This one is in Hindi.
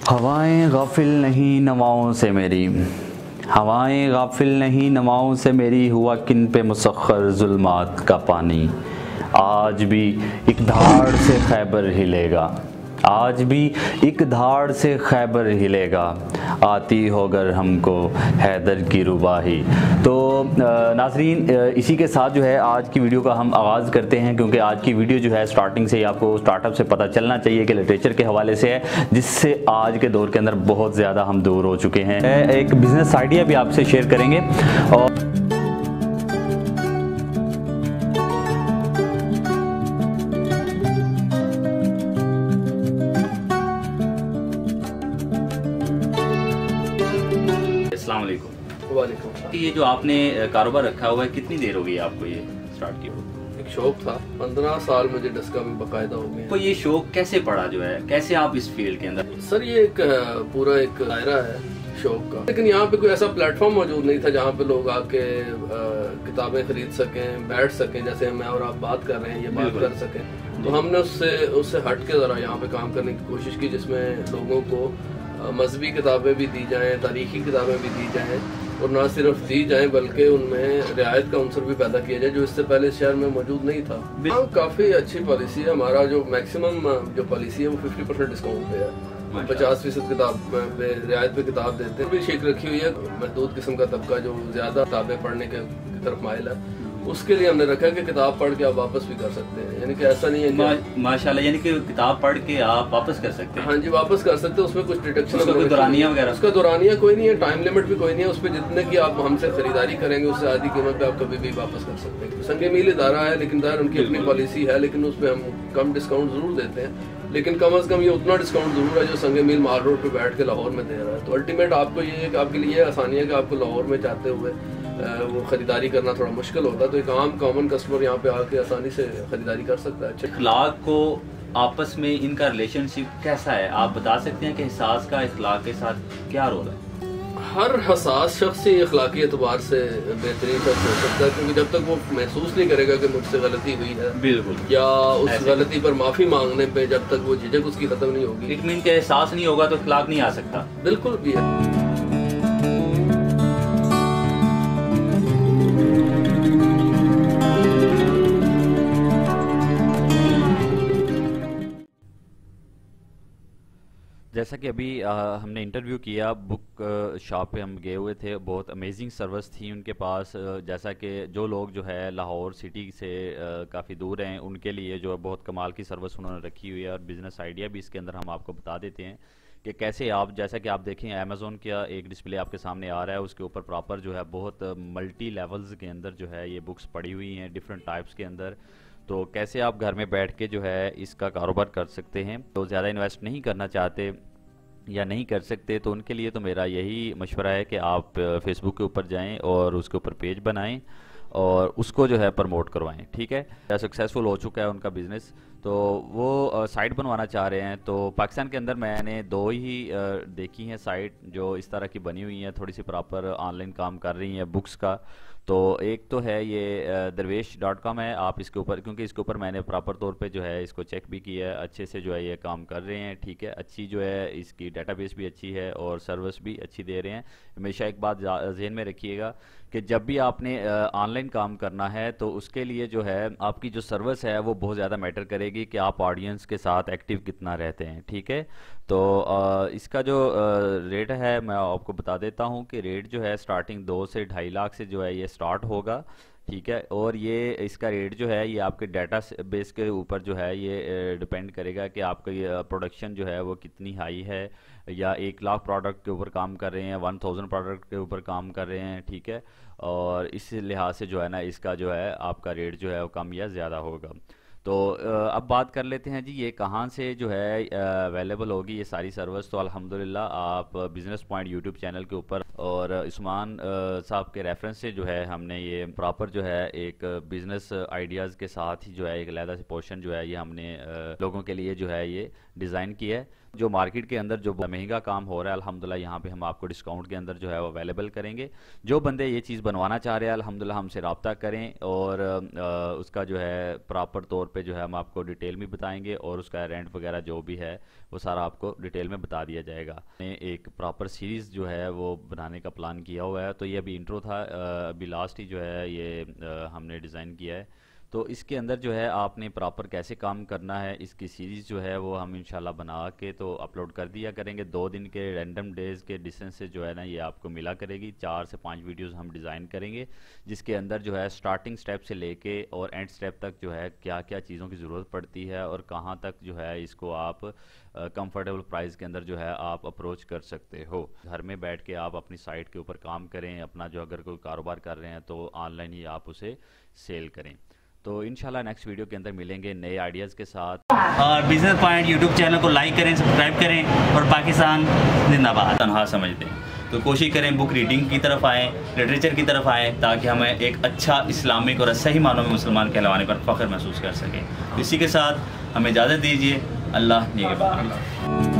हवाएं गाफिल नहीं नवाओं से मेरी, हवाएं गाफिल नहीं नवाओं से मेरी, हुआ किन पे मुसख्खर जुल्मात का पानी। आज भी एक धाड़ से खैबर हिलेगा, आज भी एक धाड़ से खैबर हिलेगा, आती हो अगर हमको हैदर की रुबाही। तो नाज़रीन, इसी के साथ जो है आज की वीडियो का हम आगाज़ करते हैं, क्योंकि आज की वीडियो जो है स्टार्टिंग से ही आपको स्टार्टअप से पता चलना चाहिए कि लिटरेचर के हवाले से है, जिससे आज के दौर के अंदर बहुत ज़्यादा हम दूर हो चुके हैं। एक बिज़नेस आइडिया भी आपसे शेयर करेंगे और अस्सलाम वालेकुम। वालेकुम। ये जो आपने कारोबार रखा हुआ है, कितनी देर हो गई आपको ये स्टार्ट किया हुआ? एक शौक था, 15 साल मुझे डस्का में बकायदा हो गए। तो ये शौक कैसे पड़ा जो है, कैसे आप इस फील्ड के अंदर? सर ये एक पूरा एक दायरा है शौक का, लेकिन यहाँ पे कोई ऐसा प्लेटफॉर्म मौजूद नहीं था जहाँ पे लोग आके किताबें खरीद सकें, बैठ सकें, जैसे मैं और आप बात कर रहे हैं, ये बात कर सकें। तो हमने उससे हट के जरा यहाँ पे काम करने की कोशिश की, जिसमें लोगों को मजहबी किताबें भी दी जाएं, तारीखी किताबें भी दी जाएं, और ना सिर्फ दी जाएं बल्कि उनमें रियायत का अंसर भी पैदा किया जाए, जो इससे पहले शहर में मौजूद नहीं था। हाँ, काफ़ी अच्छी पॉलिसी है। हमारा जो मैक्सिमम जो पॉलिसी है वो 50% डिस्काउंट पे है, 50% किताब पे रियायत पे किताब देते हैं। भी शेख रखी हुई है महदूद किस्म का तबका जो ज़्यादा किताबें पढ़ने के तरफ माइल है, उसके लिए हमने रखा है कि किताब पढ़ के आप वापस भी कर सकते हैं। यानी कि ऐसा नहीं है कि माशाल्लाह, यानी कि किताब पढ़ के आप वापस कर सकते हैं। हाँ जी, वापस कर सकते हैं। उसमें कुछ डिडक्शन, कोई दुरानिया वगैरह? उसका दुरानिया कोई नहीं है, टाइम लिमिट भी कोई नहीं है। उस पर जितने की आप हमसे खरीदारी करेंगे उससे आधी कीमत पे आप कभी भी वापस कर सकते हैं। संगे मील इदारा है, लेकिन दार उनकी अपनी पॉलिसी है, लेकिन उस पर हम कम डिस्काउंट जरूर देते हैं, लेकिन कम अज कम ये उतना डिस्काउंट जरूर है जो संगे मील माल रोड पे बैठ के लाहौर में दे रहा है। तो अल्टीमेट आपको ये आपके लिए आसानी है कि आपको लाहौर में चाहते हुए वो खरीदारी करना थोड़ा मुश्किल होता है, तो एक आम कॉमन कस्टमर यहाँ पे आके आसानी से खरीदारी कर सकता है। इखलाक को आपस में इनका रिलेशनशिप कैसा है, आप बता सकते हैं कि एहसास का इखलाक के साथ क्या रोल है? हर हसास शख्स ही अखलाकी एतबार से बेहतरीन शख्स हो सकता है, क्योंकि जब तक वो महसूस नहीं करेगा कि मुझसे गलती हुई है, बिल्कुल, या उस गलती पर माफी मांगने पे जब तक वो झिझक उसकी खत्म नहीं होगी, इतमीन का एहसास नहीं होगा तो इखलाक नहीं आ सकता। बिल्कुल भी है। जैसा कि अभी हमने इंटरव्यू किया, बुक शॉप पे हम गए हुए थे, बहुत अमेजिंग सर्विस थी उनके पास। जैसा कि जो लोग जो है लाहौर सिटी से काफ़ी दूर हैं, उनके लिए जो है बहुत कमाल की सर्विस उन्होंने रखी हुई है, और बिज़नेस आइडिया भी इसके अंदर हम आपको बता देते हैं कि कैसे आप, जैसा कि आप देखें अमेज़ोन का एक डिस्प्ले आपके सामने आ रहा है, उसके ऊपर प्रॉपर जो है बहुत मल्टी लेवल्स के अंदर जो है ये बुक्स पड़ी हुई हैं डिफरेंट टाइप्स के अंदर। तो कैसे आप घर में बैठ के जो है इसका कारोबार कर सकते हैं। तो ज़्यादा इन्वेस्ट नहीं करना चाहते या नहीं कर सकते, तो उनके लिए तो मेरा यही मशवरा है कि आप फेसबुक के ऊपर जाएं और उसके ऊपर पेज बनाएं और उसको जो है प्रमोट करवाएं। ठीक है, सक्सेसफुल हो चुका है उनका बिज़नेस, तो वो साइट बनवाना चाह रहे हैं। तो पाकिस्तान के अंदर मैंने दो ही देखी हैं साइट जो इस तरह की बनी हुई हैं, थोड़ी सी प्रॉपर ऑनलाइन काम कर रही हैं बुक्स का। तो एक तो है ये दरवेश.com है, आप इसके ऊपर, क्योंकि इसके ऊपर मैंने प्रॉपर तौर पे जो है इसको चेक भी किया है, अच्छे से जो है ये काम कर रहे हैं। ठीक है, अच्छी जो है इसकी डेटाबेस भी अच्छी है और सर्विस भी अच्छी दे रहे हैं। हमेशा एक बात जहन में रखिएगा कि जब भी आपने ऑनलाइन काम करना है तो उसके लिए जो है आपकी जो सर्विस है वो बहुत ज़्यादा मैटर करेगी कि आप ऑडियंस के साथ एक्टिव कितना रहते हैं। ठीक है, तो इसका जो रेट है मैं आपको बता देता हूँ कि रेट जो है स्टार्टिंग 2 से 2.5 लाख से जो है ये स्टार्ट होगा। ठीक है, और ये इसका रेट जो है ये आपके डाटा बेस के ऊपर जो है ये डिपेंड करेगा कि आपका ये प्रोडक्शन जो है वो कितनी हाई है, या 1 लाख प्रोडक्ट के ऊपर काम कर रहे हैं, 1000 प्रोडक्ट के ऊपर काम कर रहे हैं। ठीक है, और इस लिहाज से जो है ना इसका जो है आपका रेट जो है वो कम या ज़्यादा होगा। तो अब बात कर लेते हैं जी ये कहाँ से जो है अवेलेबल होगी ये सारी सर्विस। तो अल्हम्दुलिल्लाह आप बिज़नेस पॉइंट यूट्यूब चैनल के ऊपर और उस्मान साहब के रेफरेंस से जो है हमने ये प्रॉपर जो है एक बिज़नेस आइडियाज़ के साथ ही जो है एक अलग से पोर्शन जो है ये हमने लोगों के लिए जो है ये डिज़ाइन किया है। जो मार्केट के अंदर जो महंगा काम हो रहा है अल्हम्दुलिल्लाह यहाँ पे हम आपको डिस्काउंट के अंदर जो है वो अवेलेबल करेंगे। जो बंदे ये चीज़ बनवाना चाह रहे हैं अल्हम्दुलिल्लाह हमसे रब्ता करें और उसका जो है प्रॉपर तौर पे जो है हम आपको डिटेल में बताएंगे और उसका रेंट वगैरह जो भी है वो सारा आपको डिटेल में बता दिया जाएगा। एक प्रॉपर सीरीज़ जो है वो बनाने का प्लान किया हुआ है। तो ये अभी इंट्रो था, अभी लास्ट ही जो है ये हमने डिज़ाइन किया है। तो इसके अंदर जो है आपने प्रॉपर कैसे काम करना है इसकी सीरीज़ जो है वो हम इंशाल्लाह बना के तो अपलोड कर दिया करेंगे। 2 दिन के रैंडम डेज़ के डिस्टेंस से जो है ना ये आपको मिला करेगी। 4 से 5 वीडियोस हम डिज़ाइन करेंगे जिसके अंदर जो है स्टार्टिंग स्टेप से लेके और एंड स्टेप तक जो है क्या क्या चीज़ों की ज़रूरत पड़ती है और कहाँ तक जो है इसको आप कंफर्टेबल प्राइस के अंदर जो है आप अप्रोच कर सकते हो। घर में बैठ के आप अपनी साइट के ऊपर काम करें, अपना जो अगर कोई कारोबार कर रहे हैं तो ऑनलाइन ही आप उसे सेल करें। तो इंशाल्लाह नेक्स्ट वीडियो के अंदर मिलेंगे नए आइडियाज़ के साथ। और बिजनेस पॉइंट यूट्यूब चैनल को लाइक करें, सब्सक्राइब करें और पाकिस्तान जिंदाबाद तनहा समझते हैं तो कोशिश करें बुक रीडिंग की तरफ आएँ, लिटरेचर की तरफ आएँ ताकि हमें एक अच्छा इस्लामिक और सही मानों में मुसलमान कहलाने पर फ़ख्र महसूस कर सकें। इसी के साथ हमें इजाज़त दीजिए। अल्लाह निगहबान।